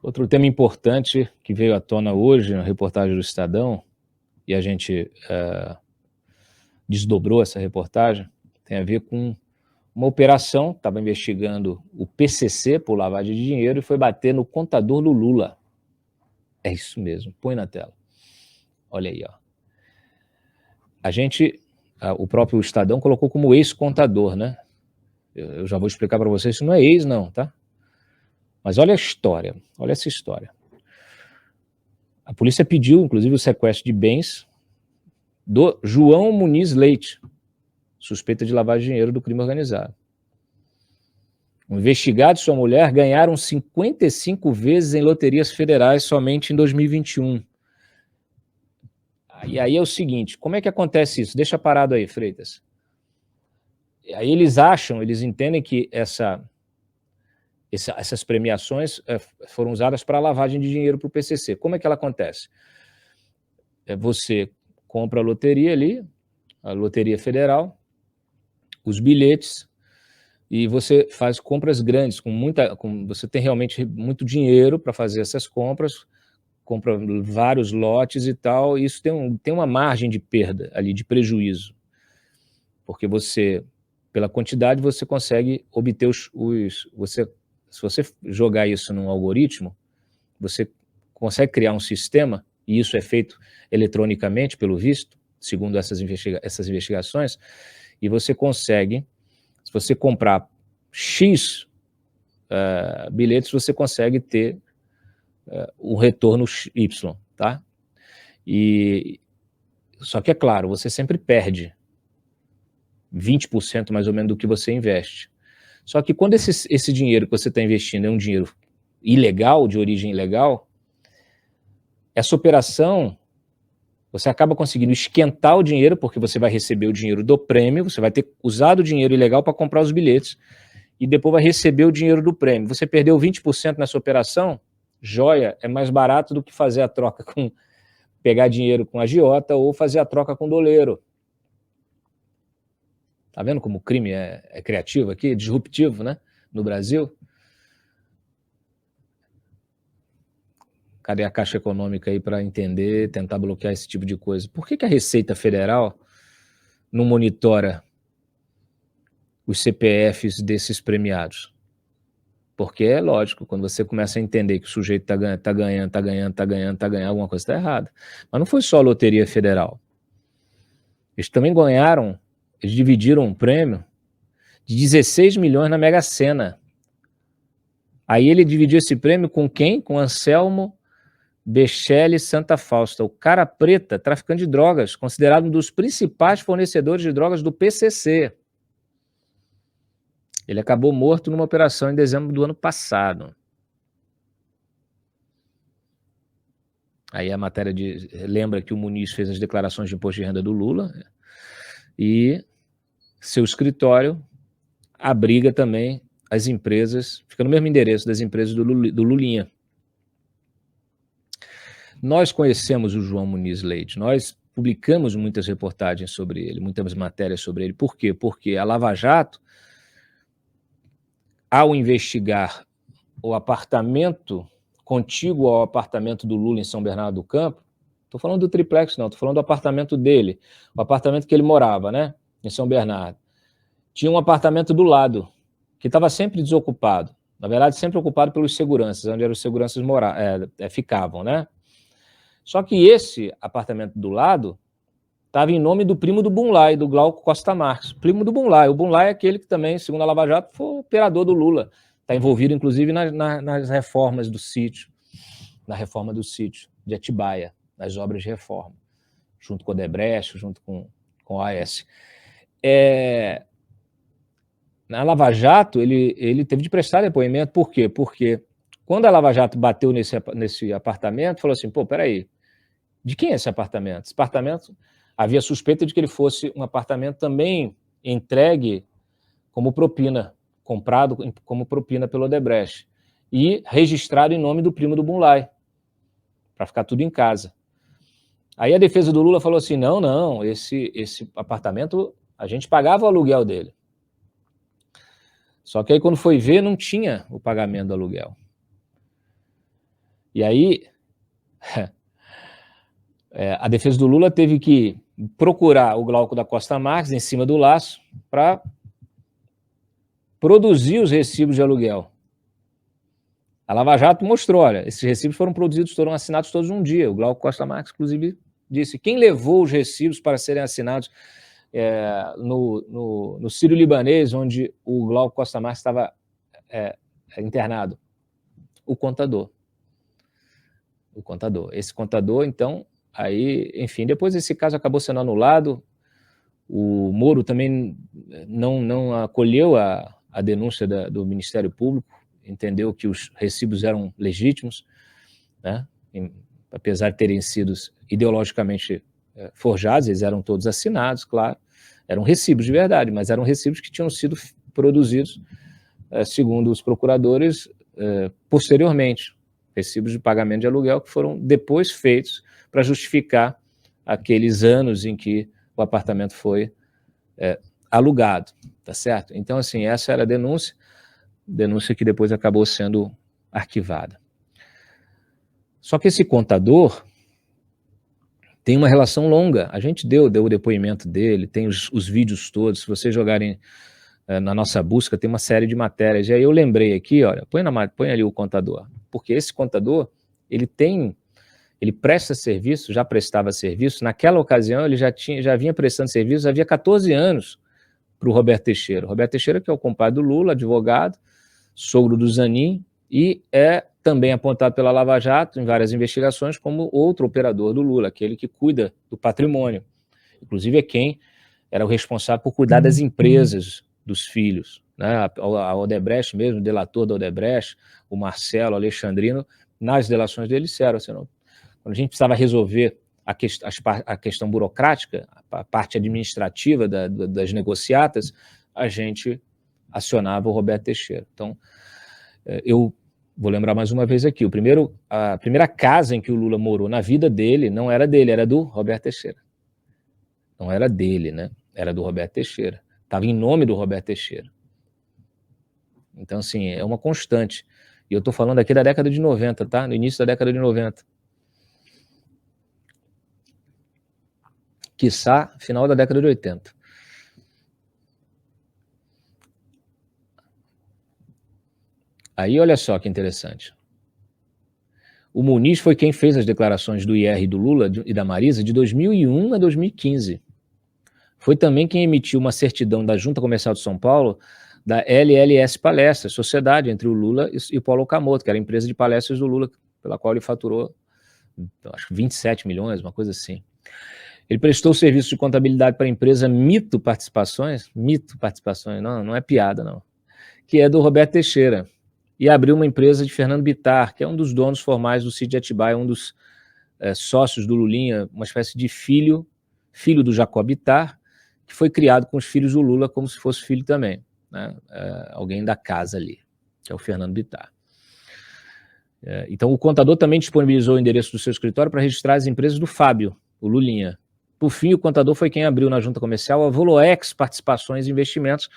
Outro tema importante que veio à tona hoje na reportagem do Estadão, e a gente desdobrou essa reportagem, tem a ver com uma operação, estava investigando o PCC por lavagem de dinheiro e foi bater no contador do Lula. É isso mesmo, põe na tela. Olha aí, ó. O próprio Estadão colocou como ex-contador, né? Eu já vou explicar para vocês, isso não é ex não, tá? Mas olha a história, olha essa história. A polícia pediu, inclusive, o sequestro de bens do João Muniz Leite, suspeita de lavagem de dinheiro do crime organizado. O investigado e sua mulher ganharam 55 vezes em loterias federais somente em 2021. E aí é o seguinte, como é que acontece isso? Deixa parado aí, Freitas. Aí eles entendem que essas premiações foram usadas para lavagem de dinheiro para o PCC. Como é que ela acontece? Você compra a loteria ali, a Loteria Federal, os bilhetes, e você faz compras grandes, você tem realmente muito dinheiro para fazer essas compras, compra vários lotes e tal, e isso tem uma margem de perda ali, de prejuízo, porque pela quantidade, você consegue obter se você jogar isso num algoritmo, você consegue criar um sistema, e isso é feito eletronicamente, pelo visto, segundo essas investigações, e você consegue, se você comprar X bilhetes, você consegue ter um retorno Y, tá? Só que é claro, você sempre perde 20% mais ou menos do que você investe. Só que quando esse dinheiro que você está investindo é um dinheiro ilegal, de origem ilegal, essa operação, você acaba conseguindo esquentar o dinheiro, porque você vai receber o dinheiro do prêmio, você vai ter usado o dinheiro ilegal para comprar os bilhetes, e depois vai receber o dinheiro do prêmio. Você perdeu 20% nessa operação, joia, é mais barato do que fazer a troca pegar dinheiro com agiota ou fazer a troca com doleiro. Tá vendo como o crime é criativo aqui, disruptivo, né, no Brasil? Cadê a Caixa Econômica aí para entender, tentar bloquear esse tipo de coisa? Por que a Receita Federal não monitora os CPFs desses premiados? Porque é lógico, quando você começa a entender que o sujeito tá ganhando, alguma coisa está errada. Mas não foi só a Loteria Federal. Eles também ganharam, eles dividiram um prêmio de 16 milhões na Mega Sena. Aí ele dividiu esse prêmio com quem? Com Anselmo Bechelli Santa Fausta, o cara preta, traficante de drogas, considerado um dos principais fornecedores de drogas do PCC. Ele acabou morto numa operação em dezembro do ano passado. Aí a matéria lembra que o Muniz fez as declarações de imposto de renda do Lula e seu escritório abriga também as empresas, fica no mesmo endereço das empresas do Lulinha. Nós conhecemos o João Muniz Leite, nós publicamos muitas reportagens sobre ele, muitas matérias sobre ele. Por quê? Porque a Lava Jato, ao investigar o apartamento contíguo ao apartamento do Lula em São Bernardo do Campo, estou falando do triplex não, estou falando do apartamento dele, o apartamento que ele morava, né, em São Bernardo. Tinha um apartamento do lado, que estava sempre desocupado, na verdade sempre ocupado pelos seguranças, onde os seguranças ficavam, né? Só que esse apartamento do lado estava em nome do primo do Bunlai, do Glauco Costa Marques, primo do Bunlai. O Bunlai é aquele que também, segundo a Lava Jato, foi operador do Lula. Está envolvido, inclusive, nas reformas do sítio, na reforma do sítio de Atibaia, nas obras de reforma, junto com o Odebrecht, junto com o AS. Na Lava Jato, ele teve de prestar depoimento. Por quê? Porque quando a Lava Jato bateu nesse apartamento, falou assim, pô, peraí, de quem é esse apartamento? Esse apartamento, havia suspeita de que ele fosse um apartamento também entregue como propina, comprado como propina pelo Odebrecht, e registrado em nome do primo do Bunlai, para ficar tudo em casa. Aí a defesa do Lula falou assim, não, esse apartamento, a gente pagava o aluguel dele. Só que aí quando foi ver, não tinha o pagamento do aluguel. E aí, a defesa do Lula teve que procurar o Glauco da Costa Marques em cima do laço para produzir os recibos de aluguel. A Lava Jato mostrou, olha, esses recibos foram produzidos, foram assinados todos num dia. O Glauco Costa Marques, inclusive, disse, quem levou os recibos para serem assinados no Sírio-Libanês, onde o Glauco Costa Marques estava internado? O contador. O contador. Esse contador, então, aí, enfim, depois esse caso acabou sendo anulado. O Moro também não acolheu a denúncia do Ministério Público, entendeu que os recibos eram legítimos, né? Apesar de terem sido ideologicamente forjados, eles eram todos assinados, claro, eram recibos de verdade, mas eram recibos que tinham sido produzidos, segundo os procuradores, posteriormente, recibos de pagamento de aluguel que foram depois feitos para justificar aqueles anos em que o apartamento foi alugado, tá certo? Então, assim, essa era a denúncia que depois acabou sendo arquivada. Só que esse contador tem uma relação longa. A gente deu o depoimento dele, tem os vídeos todos. Se vocês jogarem na nossa busca, tem uma série de matérias. E aí eu lembrei aqui, olha, põe ali o contador. Porque esse contador, ele presta serviço, já prestava serviço. Naquela ocasião, ele já vinha prestando serviço, havia 14 anos para o Roberto Teixeira. O Roberto Teixeira, que é o compadre do Lula, advogado, sogro do Zanin, e é também apontado pela Lava Jato em várias investigações como outro operador do Lula, aquele que cuida do patrimônio. Inclusive é quem era o responsável por cuidar das empresas dos filhos, né? A Odebrecht mesmo, o delator da Odebrecht, o Marcelo Alexandrino, nas delações dele disseram assim, quando a gente precisava resolver a questão burocrática, a parte administrativa das negociatas, a gente acionava o Roberto Teixeira. Então, eu vou lembrar mais uma vez aqui, a primeira casa em que o Lula morou na vida dele não era dele, era do Roberto Teixeira. Não era dele, né? Era do Roberto Teixeira. Estava em nome do Roberto Teixeira. Então, assim, é uma constante. E eu estou falando aqui da década de 90, tá? No início da década de 90. Quiçá, final da década de 80. Aí, olha só que interessante. O Muniz foi quem fez as declarações do IR do Lula e da Marisa de 2001 a 2015. Foi também quem emitiu uma certidão da Junta Comercial de São Paulo da LLS Palestras, sociedade entre o Lula e o Paulo Okamoto, que era a empresa de palestras do Lula, pela qual ele faturou, acho que 27 milhões, uma coisa assim. Ele prestou serviço de contabilidade para a empresa Mito Participações, não é piada não, que é do Roberto Teixeira, e abriu uma empresa de Fernando Bittar, que é um dos donos formais do sítio de Atibaia, um dos sócios do Lulinha, uma espécie de filho do Jacob Bittar, que foi criado com os filhos do Lula como se fosse filho também, né? Alguém da casa ali, que é o Fernando Bittar. Então o contador também disponibilizou o endereço do seu escritório para registrar as empresas do Fábio, o Lulinha. Por fim, o contador foi quem abriu na junta comercial a Voloex Participações e Investimentos,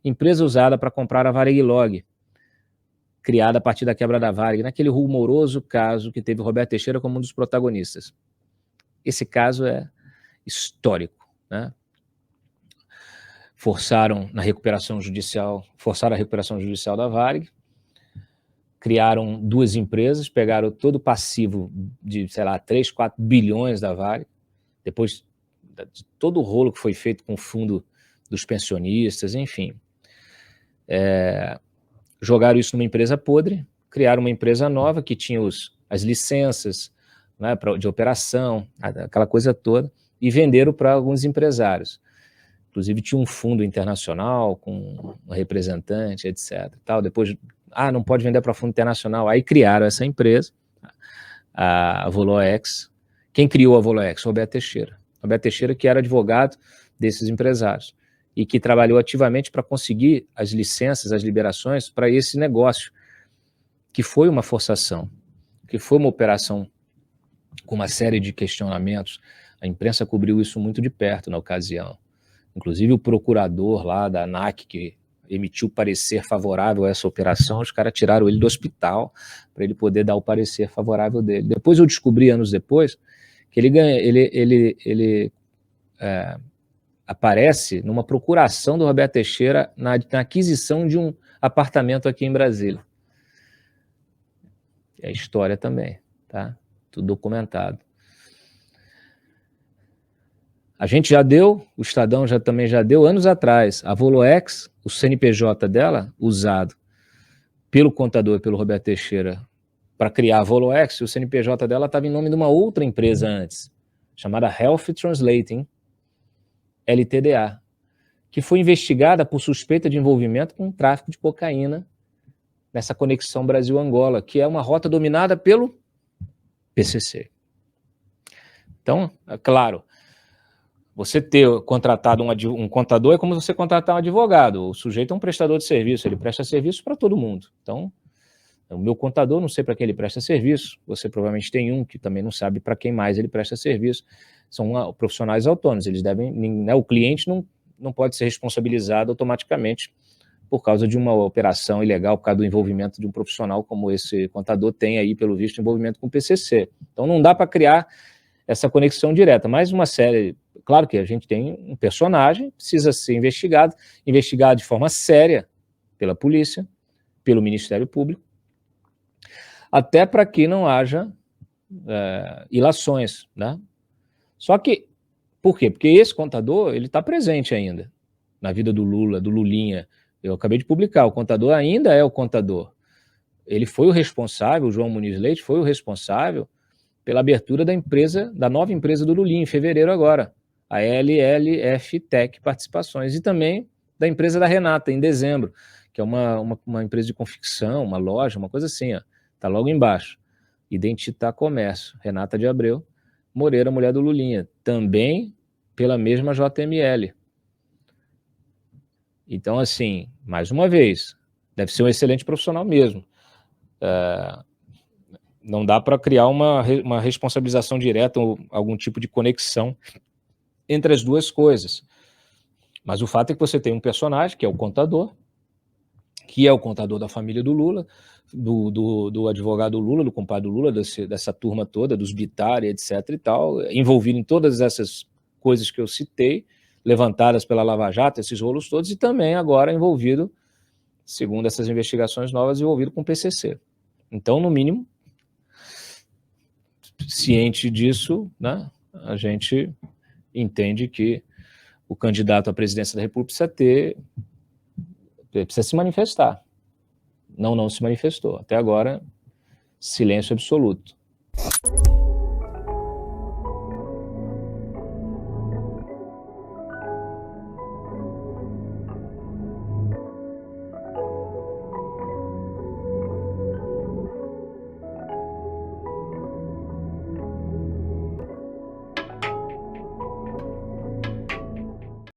empresa usada para comprar a Varig Log, criada a partir da quebra da Varig, naquele rumoroso caso que teve o Roberto Teixeira como um dos protagonistas. Esse caso é histórico, né? Forçaram a recuperação judicial da Varig, criaram duas empresas, pegaram todo o passivo de, sei lá, 3, 4 bilhões da Varig, depois de todo o rolo que foi feito com o fundo dos pensionistas, enfim. Jogaram isso numa empresa podre, criaram uma empresa nova que tinha as licenças, né, de operação, aquela coisa toda, e venderam para alguns empresários. Inclusive tinha um fundo internacional com um representante, etc. Tal. Depois, não pode vender para fundo internacional. Aí criaram essa empresa, a Voloex. Quem criou a Voloex? Roberto Teixeira. Roberto Teixeira, que era advogado desses empresários e que trabalhou ativamente para conseguir as licenças, as liberações para esse negócio, que foi uma forçação, que foi uma operação com uma série de questionamentos. A imprensa cobriu isso muito de perto na ocasião. Inclusive o procurador lá da ANAC, que emitiu parecer favorável a essa operação, os caras tiraram ele do hospital para ele poder dar o parecer favorável dele. Depois eu descobri, anos depois, que ele aparece numa procuração do Roberto Teixeira na aquisição de um apartamento aqui em Brasília. É história também, tá? Tudo documentado. A gente já deu, o Estadão também já deu, anos atrás, a Voluex, o CNPJ dela, usado pelo contador, pelo Roberto Teixeira, para criar a Voluex, o CNPJ dela estava em nome de uma outra empresa antes, chamada Health Translating, LTDA, que foi investigada por suspeita de envolvimento com o tráfico de cocaína nessa conexão Brasil-Angola, que é uma rota dominada pelo PCC. Então, é claro, você ter contratado um contador é como você contratar um advogado. O sujeito é um prestador de serviço, ele presta serviço para todo mundo. Então, o meu contador, não sei para quem ele presta serviço, você provavelmente tem um que também não sabe para quem mais ele presta serviço. São profissionais autônomos, eles devem, né, o cliente não pode ser responsabilizado automaticamente por causa de uma operação ilegal, por causa do envolvimento de um profissional como esse contador tem aí, pelo visto, envolvimento com o PCC. Então, não dá para criar essa conexão direta, mas uma série... Claro que a gente tem um personagem, precisa ser investigado de forma séria pela polícia, pelo Ministério Público, até para que não haja ilações, né? Só que, por quê? Porque esse contador, ele está presente ainda na vida do Lula, do Lulinha. Eu acabei de publicar, o contador ainda é o contador. Ele foi o responsável, o João Muniz Leite foi o responsável pela abertura da empresa, da nova empresa do Lulinha, em fevereiro agora, a LLF Tech Participações, e também da empresa da Renata, em dezembro, que é uma empresa de confecção, uma loja, uma coisa assim, ó, tá logo embaixo. Identitar Comércio, Renata de Abreu Moreira, mulher do Lulinha, também pela mesma JML. Então, assim, mais uma vez, deve ser um excelente profissional mesmo. Não dá para criar uma responsabilização direta ou algum tipo de conexão entre as duas coisas. Mas o fato é que você tem um personagem, que é o contador, que é o contador da família do Lula, do advogado Lula, do compadre Lula, dessa turma toda, dos Bittar, etc. e tal, envolvido em todas essas coisas que eu citei, levantadas pela Lava Jato, esses rolos todos, e também agora envolvido, segundo essas investigações novas, envolvido com o PCC. Então, no mínimo, ciente disso, né, a gente entende que o candidato à presidência da República precisa se manifestar. Não se manifestou. Até agora, silêncio absoluto.